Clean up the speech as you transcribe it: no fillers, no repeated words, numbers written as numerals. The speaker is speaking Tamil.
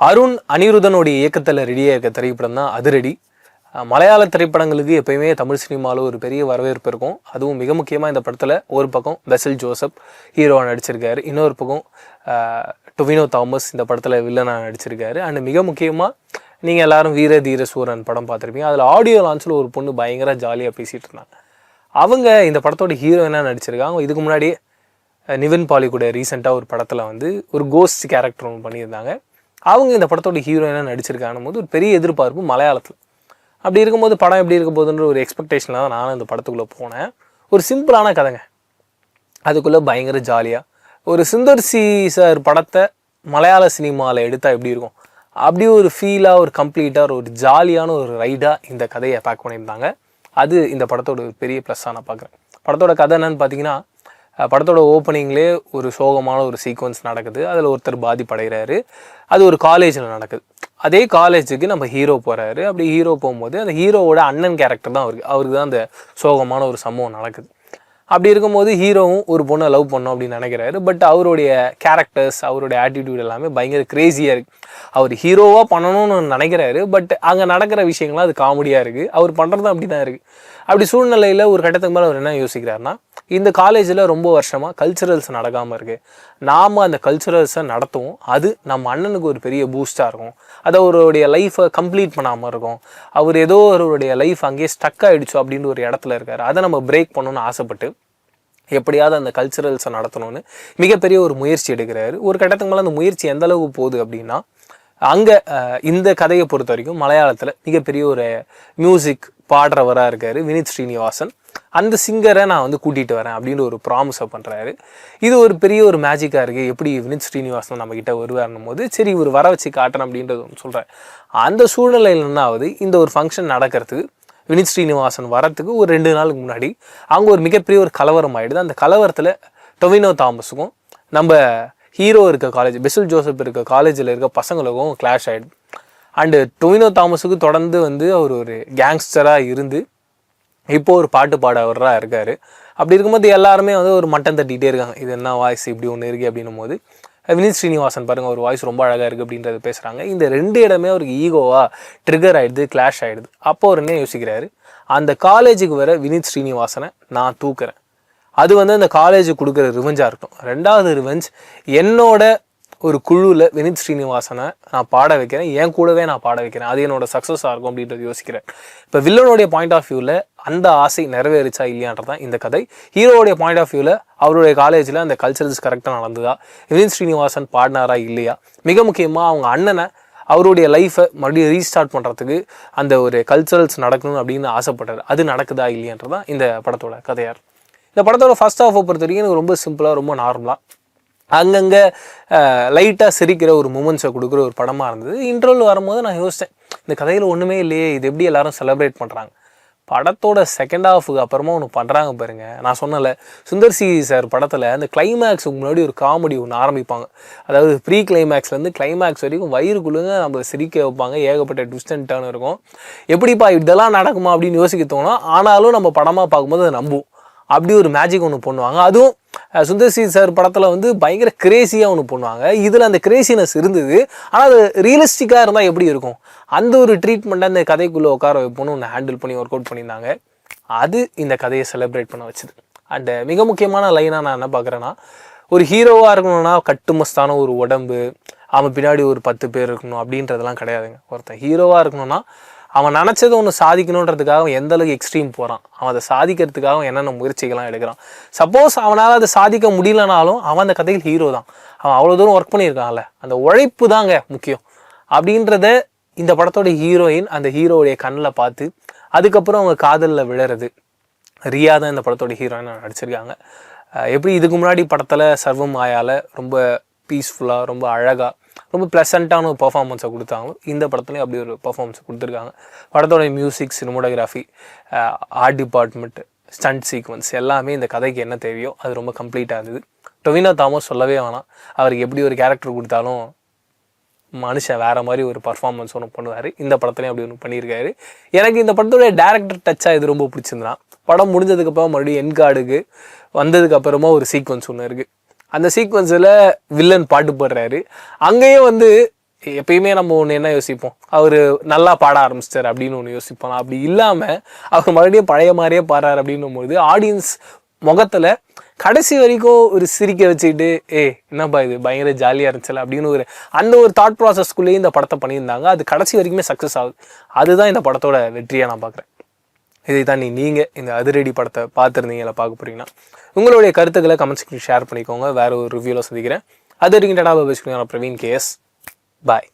அருண் அனிருதனுடைய இயக்கத்தில் ரெடியாக இருக்க திரைப்படம் தான் அதிரடி. மலையாள திரைப்படங்களுக்கு எப்பயுமே தமிழ் சினிமாவில் ஒரு பெரிய வரவேற்பு இருக்கும். அதுவும் மிக முக்கியமாக இந்த படத்தில் ஒரு பக்கம் பெசில் ஜோசப் ஹீரோவாக நடிச்சிருக்காரு, இன்னொரு பக்கம் டொவினோ தாமஸ் இந்த படத்தில் வில்லனாக நடிச்சிருக்காரு. அண்ட் மிக முக்கியமாக நீங்கள் எல்லாரும் வீர தீர சூரன் படம் பார்த்துருப்பீங்க. அதில் ஆடியோ லான்ச்சில் ஒரு பொண்ணு பயங்கர ஜாலியாக பேசிகிட்டு இருந்தாங்க. அவங்க இந்த படத்தோட ஹீரோயினாக நடிச்சிருக்காங்க. இதுக்கு முன்னாடியே நிவின் பாலி கூட ரீசெண்டாக ஒரு படத்தில் வந்து ஒரு கோஸ்ட் கேரக்டர் ஒன்று பண்ணியிருந்தாங்க. அவங்க இந்த படத்தோட ஹீரோயினாக நடிச்சிருக்காங்க போது ஒரு பெரிய எதிர்பார்ப்பு மலையாளத்தில். அப்படி இருக்கும்போது படம் எப்படி இருக்க போகுதுன்ற ஒரு எக்ஸ்பெக்டேஷனில் தான் நானும் இந்த படத்துக்குள்ளே போனேன். ஒரு சிம்பிளான கதைங்க, அதுக்குள்ளே பயங்கர ஜாலியாக ஒரு சுந்தர் சி சார் படத்தை மலையாள சினிமாவில் எடுத்தால் எப்படி இருக்கும், அப்படி ஒரு ஃபீலாக ஒரு கம்ப்ளீட்டாக ஒரு ஜாலியான ஒரு ரைடாக இந்த கதையை பேக் பண்ணியிருந்தாங்க. அது இந்த படத்தோட ஒரு பெரிய ப்ளஸ்ஸாக நான் பார்க்குறேன். படத்தோட கதை என்னன்னு பார்த்தீங்கன்னா, படத்தோட ஓப்பனிங்லேயே ஒரு சோகமான ஒரு சீக்வன்ஸ் நடக்குது. அதில் ஒருத்தர் பாதிப்படைகிறாரு. அது ஒரு காலேஜில் நடக்குது. அதே காலேஜுக்கு நம்ம ஹீரோ போகிறாரு. அப்படி ஹீரோ போகும்போது அந்த ஹீரோவோட அண்ணன் கேரக்டர் தான் அவருக்கு தான் அந்த சோகமான ஒரு சம்பவம் நடக்குது. அப்படி இருக்கும்போது ஹீரோவும் ஒரு பொண்ணை லவ் பண்ணோம் அப்படின்னு நினைக்கிறாரு. பட் அவருடைய கேரக்டர்ஸ், அவருடைய ஆட்டிடியூட் எல்லாமே பயங்கர கிரேஸியாக இருக்குது. அவர் ஹீரோவாக பண்ணணும்னு நினைக்கிறாரு. பட் அங்கே நடக்கிற விஷயங்கள்லாம் அது காமெடியாக இருக்குது. அவர் பண்ணுறது அப்படி தான் இருக்குது. அப்படி சூழ்நிலையில் ஒரு கட்டத்துக்கு மேலே அவர் என்ன யோசிக்கிறாருன்னா, இந்த காலேஜில் ரொம்ப வருஷமாக கல்ச்சுரல்ஸ் நடக்காமல் இருக்குது, நாம் அந்த கல்ச்சுரல்ஸை நடத்துவோம், அது நம்ம அண்ணனுக்கு ஒரு பெரிய பூஸ்டாக இருக்கும், அது அவருடைய லைஃப்பை கம்ப்ளீட் பண்ணாமல் இருக்கும், அவர் ஏதோ அவருடைய லைஃப் அங்கேயே ஸ்டக் ஆகிடுச்சோ அப்படின்ற ஒரு இடத்துல இருக்கார். அதை நம்ம பிரேக் பண்ணணும்னு ஆசைப்பட்டு எப்படியாவது அந்த கல்ச்சுரல்ஸை நடத்தணும்னு மிகப்பெரிய ஒரு முயற்சி எடுக்கிறாரு. ஒரு கட்டத்துக்கு மேலே அந்த முயற்சி எந்த அளவுக்கு போகுது அப்படின்னா, அங்கே இந்த கதையை பொறுத்த வரைக்கும் மலையாளத்தில் மிகப்பெரிய ஒரு மியூசிக் பாடுறவராக இருக்கார் வினித் ஸ்ரீனிவாசன். அந்த சிங்கரை நான் வந்து கூட்டிகிட்டு வரேன் அப்படின்னு ஒரு ப்ராமிஸை பண்ணுறாரு. இது ஒரு பெரிய ஒரு மேஜிக்காக இருக்குது. எப்படி வினித் ஸ்ரீனிவாசன் நம்மக்கிட்ட வருவார்னும் போது சரி இவர் வர வச்சு காட்டுறேன் அப்படின்றது ஒன்று சொல்கிறேன். அந்த சூழ்நிலையில் என்னாவது, இந்த ஒரு ஃபங்க்ஷன் நடக்கிறதுக்கு வினித் ஸ்ரீனிவாசன் வரத்துக்கு ஒரு 2 நாளுக்கு முன்னாடி அங்கே ஒரு மிகப்பெரிய ஒரு கலவரம் ஆகிடுது. அந்த கலவரத்தில் டொவினோ தாமஸுக்கும் நம்ம ஹீரோ இருக்க காலேஜ் பெசில் ஜோசப் இருக்க காலேஜில் இருக்க பசங்களுக்கும் கிளாஷ் ஆகிடுது. அண்டு டொவினோ தாமஸுக்கு தொடர்ந்து வந்து அவர் ஒரு கேங்ஸ்டராக இருந்து இப்போது ஒரு பாட்டு பாடவராக இருக்கார். அப்படி இருக்கும்போது எல்லாருமே வந்து ஒரு மட்டம் தட்டிகிட்டே இருக்காங்க, இது என்ன வாய்ஸ் இப்படி ஒன்று இருக்குது அப்படின்னும் போது வினித் ஸ்ரீனிவாசன் பாருங்கள் ஒரு வாய்ஸ் ரொம்ப அழகாக இருக்குது அப்படின்றத பேசுகிறாங்க. இந்த 2 இடமே அவருக்கு ஈகோவாக ட்ரிகர் ஆகிடுது, கிளாஷ் ஆகிடுது. அப்போ அவர் என்ன யோசிக்கிறாரு, அந்த காலேஜுக்கு வர வினித் ஸ்ரீனிவாசனை நான் தூக்குறேன், அது வந்து அந்த காலேஜுக்கு கொடுக்குற ரிவெஞ்சாக இருக்கட்டும். 2வது ரிவெஞ்ச் என்னோட ஒரு குழுவில் வினித் ஸ்ரீனிவாசனை நான் பாட வைக்கிறேன், என் கூடவே நான் பாட வைக்கிறேன், அது என்னோட சக்ஸஸாக இருக்கும் அப்படின்றது யோசிக்கிறேன். இப்போ வில்லனுடைய பாயிண்ட் ஆஃப் வியூவில் அந்த ஆசை நிறைவேறிச்சா இல்லையான்றதான் இந்த கதை. ஹீரோவுடைய பாயிண்ட் ஆஃப் வியூவில் அவருடைய காலேஜில் அந்த கல்ச்சரல்ஸ் கரெக்டாக நடந்ததா, வினித் ஸ்ரீனிவாசன் பாடினாரா இல்லையா, மிக முக்கியமாக அவங்க அண்ணனை அவருடைய லைஃப்பை மறுபடியும் ரீஸ்டார்ட் பண்ணுறதுக்கு அந்த ஒரு கல்ச்சரல்ஸ் நடக்கணும் அப்படின்னு ஆசைப்பட்டார், அது நடக்குதா இல்லையான்றதான் இந்த படத்தோட கதையார். இந்த படத்தோட ஃபர்ஸ்ட் ஹாஃபை பொறுத்த வரைக்கும் எனக்கு ரொம்ப சிம்பிளாக, ரொம்ப நார்மலாக அங்கங்கே லைட்டாக சிரிக்கிற ஒரு மூமெண்ட்ஸை கொடுக்குற ஒரு படமாக இருந்தது. இன்ட்ரோல் வரும்போது நான் யோசித்தேன், இந்த கதையில் ஒன்றுமே இல்லையே, இது எப்படி எல்லாரும் செலிப்ரேட் பண்ணுறாங்க. படத்தோட செகண்ட் ஹாஃபுக்கு அப்புறமா ஒன்று பண்ணுறாங்க பாருங்க. நான் சொன்னல, சுந்தர் சி சார் படத்தில் அந்த கிளைமேக்ஸுக்கு முன்னாடி ஒரு காமெடி ஒன்று ஆரம்பிப்பாங்க. அதாவது ப்ரீ கிளைமேக்ஸ்லேருந்து கிளைமேக்ஸ் வரைக்கும் வயிறுக்குள்ளுங்க நம்ம சிரிக்க வைப்பாங்க. ஏகப்பட்ட ட்விஸ்ட் அண்ட் டர்ன் இருக்கும். எப்படிப்பா இதெல்லாம் நடக்குமா அப்படின்னு யோசிக்க தோணும். ஆனாலும் நம்ம படமாக பார்க்கும்போது அதை நம்புவோம். அப்படி ஒரு மேஜிக் ஒன்று பண்ணுவாங்க. அதுவும் சுந்தர் சி சார் படத்தில் வந்து பயங்கர கிரேசியாக ஒன்று பண்ணுவாங்க. இதில் அந்த கிரேசினஸ் இருந்தது, ஆனால் அது ரியலிஸ்டிக்காக இருந்தால் எப்படி இருக்கும், அந்த ஒரு ட்ரீட்மெண்ட்டை அந்த கதைக்குள்ளே உட்கார வைப்போன்னு ஒன்று ஹேண்டில் பண்ணி ஒர்க் அவுட் பண்ணியிருந்தாங்க. அது இந்த கதையை செலிப்ரேட் பண்ண வச்சுது. அண்டு மிக முக்கியமான லைனாக நான் என்ன பார்க்குறேன்னா, ஒரு ஹீரோவாக இருக்கணும்னா கட்டுமஸ்தான ஒரு உடம்பு, அவன் பின்னாடி ஒரு 10 பேர் இருக்கணும் அப்படின்றதெல்லாம் கிடையாதுங்க. ஒருத்தன் ஹீரோவாக இருக்கணும்னா அவன் நினச்சது ஒன்று சாதிக்கணுன்றதுக்காக அவன் எந்த அளவுக்கு எக்ஸ்ட்ரீம் போகிறான், அவன் அதை சாதிக்கிறதுக்காக என்னென்ன முயற்சிகள்லாம் எடுக்கிறான். சப்போஸ் அவனால் அதை சாதிக்க முடியலனாலும் அவன் அந்த கதையில் ஹீரோ தான். அவன் அவ்வளோ தூரம் ஒர்க் பண்ணியிருக்கான்ல, அந்த உழைப்பு தாங்க முக்கியம் அப்படின்றத இந்த படத்தோட ஹீரோயின் அந்த ஹீரோடைய கண்ணில் பார்த்து அதுக்கப்புறம் அவங்க காதலில் விழுறது. ரியா தான் இந்த படத்தோட ஹீரோயின் நடிச்சிருக்காங்க. எப்படி இதுக்கு முன்னாடி படத்தில் சர்வம் மாயால் ரொம்ப பீஸ்ஃபுல்லாக, ரொம்ப அழகாக, ரொம்ப ப்ளசண்ட்டான ஒரு பர்ஃபார்மன்ஸை கொடுத்தாங்க, இந்த படத்துலேயும் அப்படி ஒரு பர்ஃபார்மன்ஸை கொடுத்துருக்காங்க. படத்தோட music, cinematography, art department, stunt sequence எல்லாமே இந்த கதைக்கு என்ன தேவையோ அது ரொம்ப கம்ப்ளீட்டாக இருந்தது. டொவினோ தாமஸ் சொல்லவே வேணாம், அவருக்கு எப்படி ஒரு கேரக்டர் கொடுத்தாலும் மனுஷன் வேறு மாதிரி ஒரு பர்ஃபார்மன்ஸ் ஒன்று பண்ணுவார். இந்த படத்துலையும் அப்படி ஒன்று பண்ணியிருக்காரு. எனக்கு இந்த படத்தோட டேரக்டர் டச்சாக இது ரொம்ப பிடிச்சிருந்தான். படம் முடிஞ்சதுக்கப்புறம் மறுபடியும் என் கார்டுக்கு வந்ததுக்கப்புறமா ஒரு சீக்வன்ஸ் ஒன்று இருக்குது. அந்த சீக்வன்ஸில் வில்லன் பாட்டு பாடுறாரு. அங்கேயும் வந்து எப்பயுமே நம்ம ஒன்று என்ன யோசிப்போம், அவர் நல்லா பாட ஆரம்பிச்சிட்டார் அப்படின்னு ஒன்று யோசிப்போம். அப்படி இல்லாமல் அவர் மறுபடியும் பழைய மாதிரியே பாடுறாரு அப்படின்னும் போது ஆடியன்ஸ் முகத்தில் கடைசி வரைக்கும் ஒரு சிரிக்க வச்சுக்கிட்டு என்னப்பா இது பயங்கர ஜாலியாக இருந்துச்சுல அப்படின்னு அந்த ஒரு தாட் ப்ராசஸ்க்குள்ளேயே இந்த படத்தை பண்ணியிருந்தாங்க. அது கடைசி வரைக்குமே சக்ஸஸ் ஆகுது. அதுதான் இந்த படத்தோட வெற்றியாக நான் பார்க்குறேன். இதை தான் நீங்கள் இந்த அதிரடி படத்தை பார்த்துருந்தீங்களா பார்க்க போகிறீங்கன்னா உங்களுடைய கருத்துக்களை கமெண்ட்ஸ்க்கு ஷேர் பண்ணிக்கோங்க. வேறு ஒரு ரிவ்யூவில் சந்திக்கிறேன். அது வரைக்கும் டாடா பை பை. பிரவீன் கேஎஸ். பாய்.